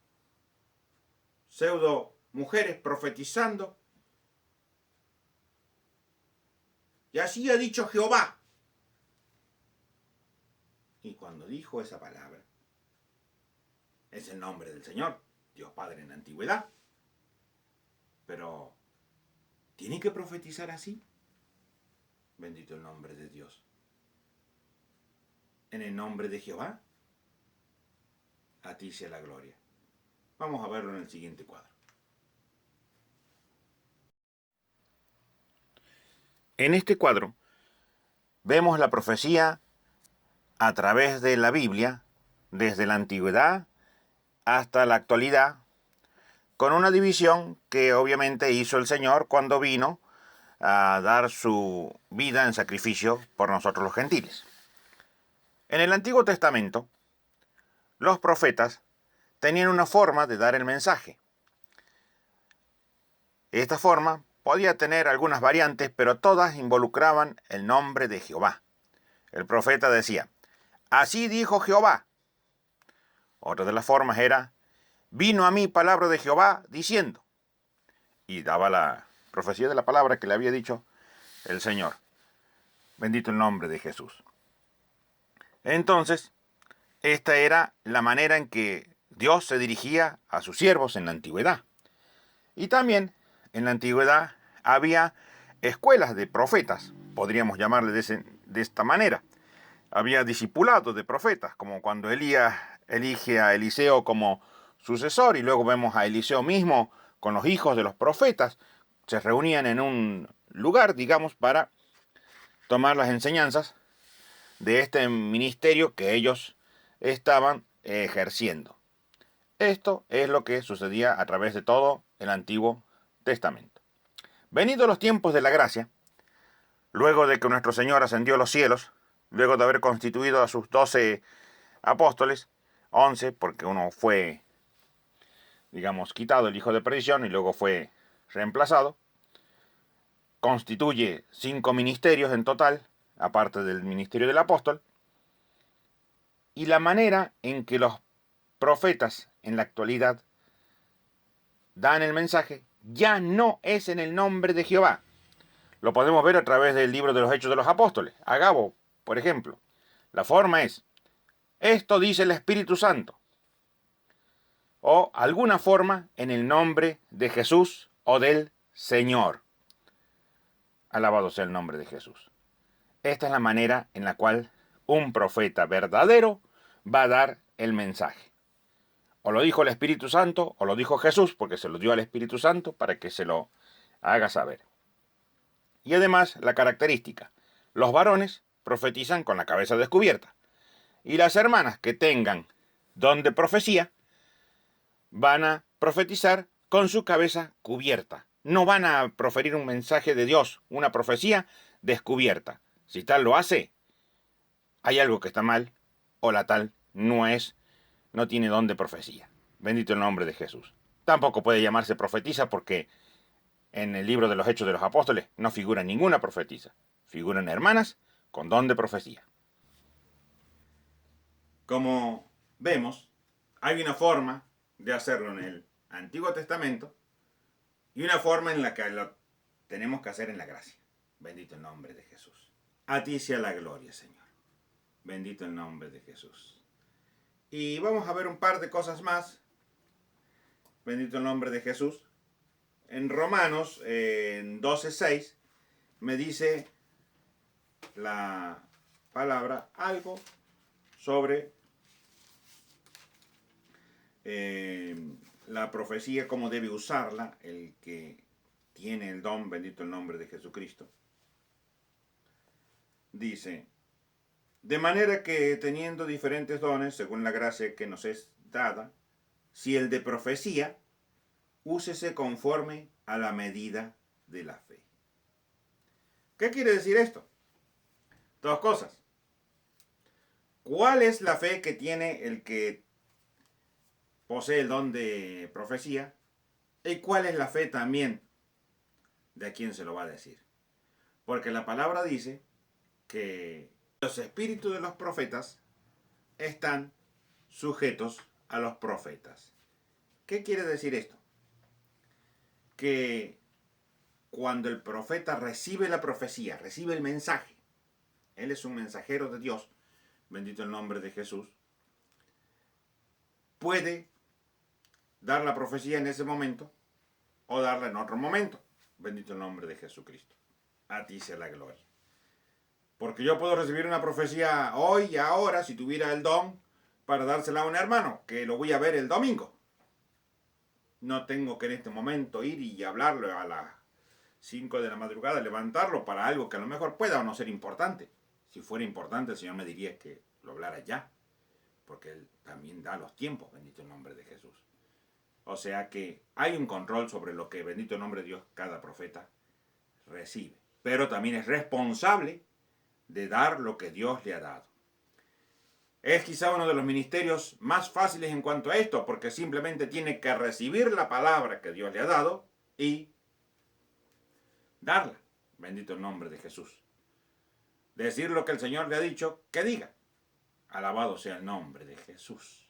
pseudo mujeres profetizando. Y así ha dicho Jehová. Y cuando dijo esa palabra, es el nombre del Señor, Dios Padre en la antigüedad. Pero, ¿tiene que profetizar así? Bendito el nombre de Dios. En el nombre de Jehová, a ti sea la gloria. Vamos a verlo en el siguiente cuadro. En este cuadro vemos la profecía a través de la Biblia, desde la antigüedad hasta la actualidad, con una división que obviamente hizo el Señor cuando vino a dar su vida en sacrificio por nosotros los gentiles. En el Antiguo Testamento, los profetas tenían una forma de dar el mensaje. Esta forma podía tener algunas variantes, pero todas involucraban el nombre de Jehová. El profeta decía, así dijo Jehová. Otra de las formas era, vino a mí palabra de Jehová diciendo. Y daba la profecía de la palabra que le había dicho el Señor. Bendito el nombre de Jesús. Entonces, esta era la manera en que Dios se dirigía a sus siervos en la antigüedad. Y también en la antigüedad había escuelas de profetas, podríamos llamarle de esta manera. Había discipulados de profetas, como cuando Elías elige a Eliseo como sucesor, y luego vemos a Eliseo mismo con los hijos de los profetas. Se reunían en un lugar, digamos, para tomar las enseñanzas de este ministerio que ellos estaban ejerciendo. Esto es lo que sucedía a través de todo el Antiguo Testamento. Venidos los tiempos de la gracia, luego de que nuestro Señor ascendió a los cielos, luego de haber constituido a sus 12 apóstoles, 11, porque uno fue, digamos, quitado, el hijo de perdición, y luego fue reemplazado, constituye 5 ministerios en total, aparte del ministerio del apóstol, y la manera en que los profetas en la actualidad dan el mensaje ya no es en el nombre de Jehová. Lo podemos ver a través del libro de los Hechos de los Apóstoles. Agabo, por ejemplo. La forma es, esto dice el Espíritu Santo. O alguna forma en el nombre de Jesús o del Señor. Alabado sea el nombre de Jesús. Esta es la manera en la cual un profeta verdadero va a dar el mensaje. O lo dijo el Espíritu Santo, o lo dijo Jesús, porque se lo dio al Espíritu Santo para que se lo haga saber. Y además, la característica. Los varones profetizan con la cabeza descubierta. Y las hermanas que tengan don de profecía van a profetizar con su cabeza cubierta. No van a proferir un mensaje de Dios, una profecía descubierta. Si tal lo hace, hay algo que está mal, o la tal no tiene don de profecía. Bendito el nombre de Jesús. Tampoco puede llamarse profetisa porque en el libro de los Hechos de los Apóstoles no figura ninguna profetisa. Figuran hermanas con don de profecía. Como vemos, hay una forma de hacerlo en el Antiguo Testamento y una forma en la que lo tenemos que hacer en la gracia. Bendito el nombre de Jesús. A ti sea la gloria, Señor. Bendito el nombre de Jesús. Y vamos a ver un par de cosas más. Bendito el nombre de Jesús. En Romanos, en 12:6, me dice la palabra algo sobre la profecía, cómo debe usarla el que tiene el don, bendito el nombre de Jesucristo. Dice, de manera que teniendo diferentes dones, según la gracia que nos es dada, si el de profecía, úsese conforme a la medida de la fe. ¿Qué quiere decir esto? Dos cosas. ¿Cuál es la fe que tiene el que posee el don de profecía? ¿Y cuál es la fe también de a quién se lo va a decir? Porque la palabra dice que los espíritus de los profetas están sujetos a los profetas. ¿Qué quiere decir esto? Que cuando el profeta recibe la profecía, recibe el mensaje, él es un mensajero de Dios, bendito el nombre de Jesús, puede dar la profecía en ese momento o darla en otro momento, bendito el nombre de Jesucristo. A ti sea la gloria. Porque yo puedo recibir una profecía hoy y ahora, si tuviera el don, para dársela a un hermano, que lo voy a ver el domingo. No tengo que en este momento ir y hablarle a las 5 de la madrugada, levantarlo para algo que a lo mejor pueda o no ser importante. Si fuera importante, el Señor me diría que lo hablara ya, porque Él también da los tiempos, bendito el nombre de Jesús. O sea que hay un control sobre lo que, bendito el nombre de Dios, cada profeta recibe. Pero también es responsable de dar lo que Dios le ha dado. Es quizá uno de los ministerios más fáciles en cuanto a esto, porque simplemente tiene que recibir la palabra que Dios le ha dado y darla. Bendito el nombre de Jesús. Decir lo que el Señor le ha dicho, que diga. Alabado sea el nombre de Jesús.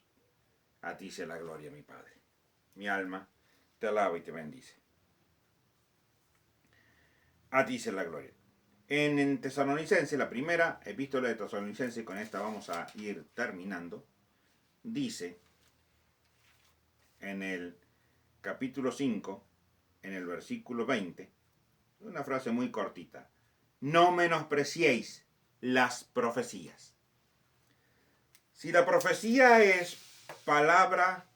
A ti sea la gloria, mi Padre. Mi alma te alaba y te bendice. A ti sea la gloria. En Tesalonicense, la primera epístola de Tesalonicense, con esta vamos a ir terminando, dice en el capítulo 5, en el versículo 20, una frase muy cortita: no menospreciéis las profecías. Si la profecía es palabra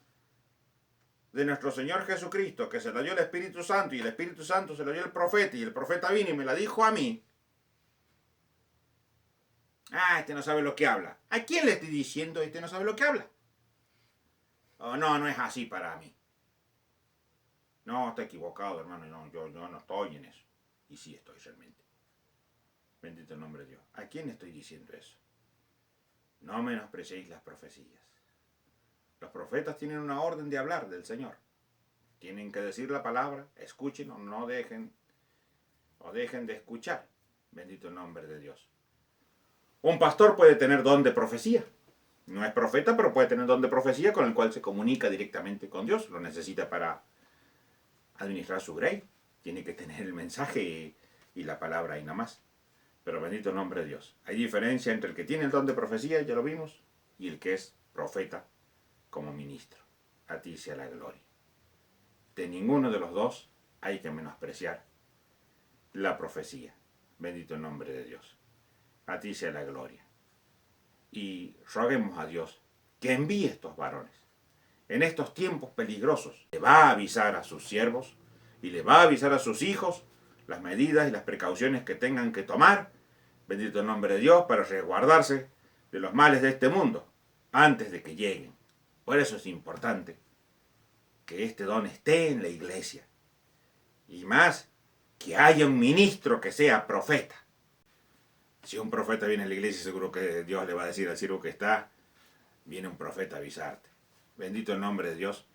de nuestro Señor Jesucristo, que se la dio el Espíritu Santo, y el Espíritu Santo se la dio el profeta, y el profeta vino y me la dijo a mí, este no sabe lo que habla. ¿A quién le estoy diciendo este no sabe lo que habla? Oh, no, no es así para mí. No, está equivocado, hermano. No, yo no estoy en eso. Y sí estoy realmente. Bendito el nombre de Dios. ¿A quién le estoy diciendo eso? No menospreciéis las profecías. Los profetas tienen una orden de hablar del Señor. Tienen que decir la palabra, escuchen o no dejen de escuchar. Bendito el nombre de Dios. Un pastor puede tener don de profecía. No es profeta, pero puede tener don de profecía con el cual se comunica directamente con Dios. Lo necesita para administrar su grey. Tiene que tener el mensaje y la palabra ahí nada más. Pero bendito el nombre de Dios. Hay diferencia entre el que tiene el don de profecía, ya lo vimos, y el que es profeta como ministro. A ti sea la gloria. De ninguno de los dos hay que menospreciar la profecía. Bendito el nombre de Dios. A ti sea la gloria. Y roguemos a Dios que envíe estos varones. En estos tiempos peligrosos, le va a avisar a sus siervos y le va a avisar a sus hijos las medidas y las precauciones que tengan que tomar, bendito el nombre de Dios, para resguardarse de los males de este mundo antes de que lleguen. Por eso es importante que este don esté en la iglesia. Y más, que haya un ministro que sea profeta. Si un profeta viene a la iglesia, seguro que Dios le va a decir al siervo que está, viene un profeta a avisarte. Bendito el nombre de Dios,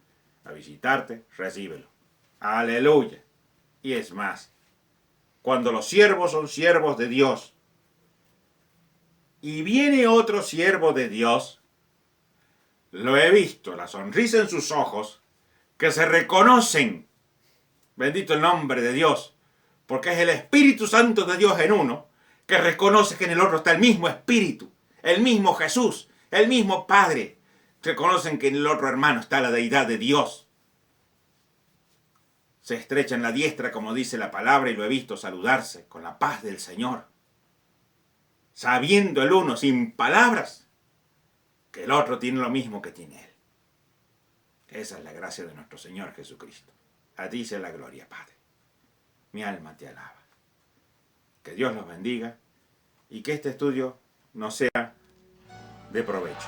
a visitarte, recíbelo. Aleluya. Y es más, cuando los siervos son siervos de Dios, y viene otro siervo de Dios, lo he visto, la sonrisa en sus ojos, que se reconocen, bendito el nombre de Dios, porque es el Espíritu Santo de Dios en uno, que reconoce que en el otro está el mismo Espíritu, el mismo Jesús, el mismo Padre. Reconocen que en el otro hermano está la deidad de Dios. Se estrechan la diestra, como dice la palabra, y lo he visto saludarse con la paz del Señor, sabiendo el uno sin palabras que el otro tiene lo mismo que tiene él. Esa es la gracia de nuestro Señor Jesucristo. A ti sea la gloria, Padre. Mi alma te alaba. Que Dios los bendiga y que este estudio nos sea de provecho.